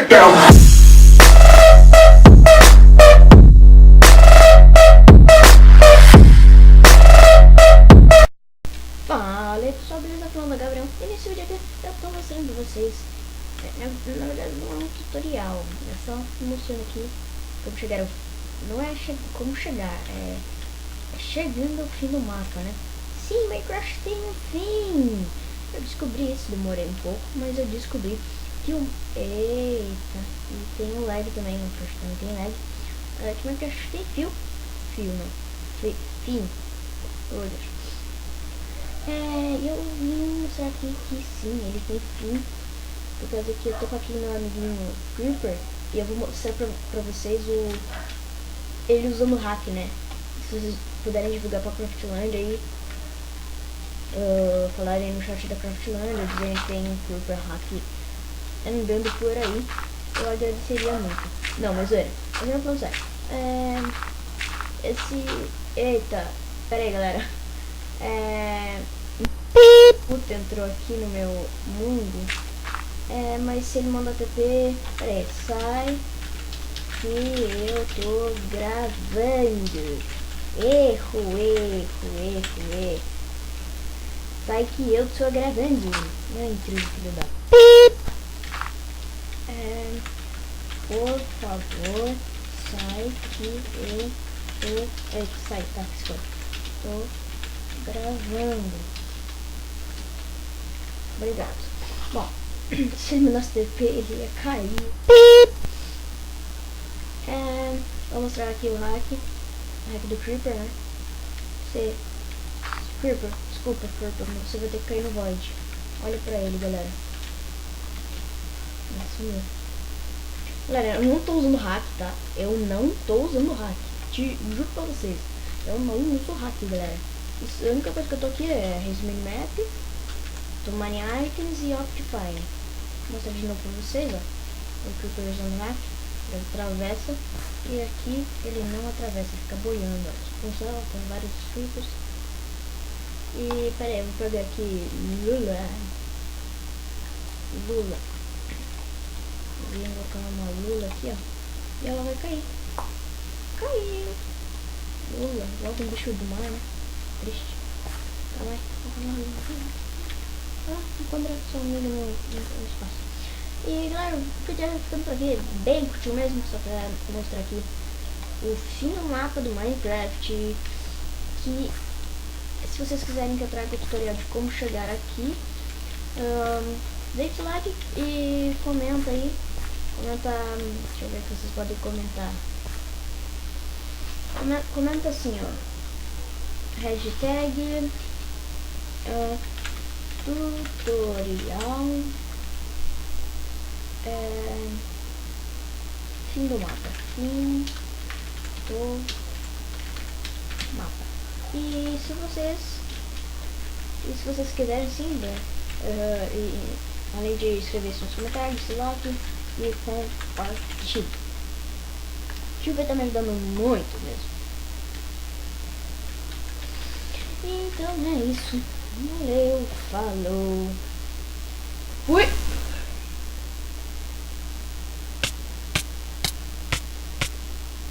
get down. Fala pessoal, beleza? Falando Gabriel. E nesse vídeo aqui eu tô mostrando pra vocês, na verdade não é um tutorial, é só mostrando aqui como chegar não é como chegar, é chegando ao fim do mapa, né? Sim, Minecraft tem um fim! Eu descobri isso, demorei um pouco, mas eu descobri que eita, e tem um lag também, Minecraft também tem lag, que Minecraft tem fim, oh Deus. Eu vim mostrar aqui que sim, ele tem fim, por causa que eu tô com aqui meu amiguinho Creeper, e eu vou mostrar pra vocês ele usando hack, né? Se vocês puderem divulgar pra Craftland aí, falarem no chat da Craftland, dizerem que tem Creeper hack andando por aí, eu agradeceria muito. Não, mas olha, eu não vou sério. Eita, pera aí galera. Puta, entrou aqui no meu mundo. Mas se ele manda TP, peraí, sai que eu tô gravando. Erro. Sai que eu tô gravando. Não entrou, filho da por favor, sai que eu tô. Sai, tá, escolha. Tô gravando. Obrigado. Bom, se ele me desse TP, ele ia cair. Vou mostrar aqui o hack do Creeper, né? Desculpa, Creeper, mas você vai ter que cair no Void. Olha pra ele, galera. Sumiu. Galera, eu não tô usando hack, tá? Eu não tô usando hack. Te juro pra vocês. Eu não uso hack, galera. A única coisa que eu tô aqui é Race Minimap, Tomani Items e Optifine. Vou mostrar de novo pra vocês, ó. O Creeper usando hack. Ele atravessa. E aqui ele não atravessa, fica boiando, ó. Funciona com vários Creepers. E pera aí, eu vou pegar aqui Lula. Vou colocar uma Lula aqui, ó. E ela vai cair. Caiu. Lula, logo um bicho do mar, né? Triste. Tá lá. Encontra seu amigo no espaço. E galera, o vídeo é ficando por aqui, bem curtinho mesmo, só pra mostrar aqui o fim do mapa do Minecraft. Que se vocês quiserem que eu traga o tutorial de como chegar aqui, deixe o like e comenta aí. Deixa eu ver se vocês podem comentar. Comenta assim, ó. Hashtag tutorial fim do mapa. Fim do mapa. E se vocês quiserem sim, além de escrever seus comentários, like e compartilhe. O YouTube tá me ajudando muito mesmo. Então é isso. Valeu, falou.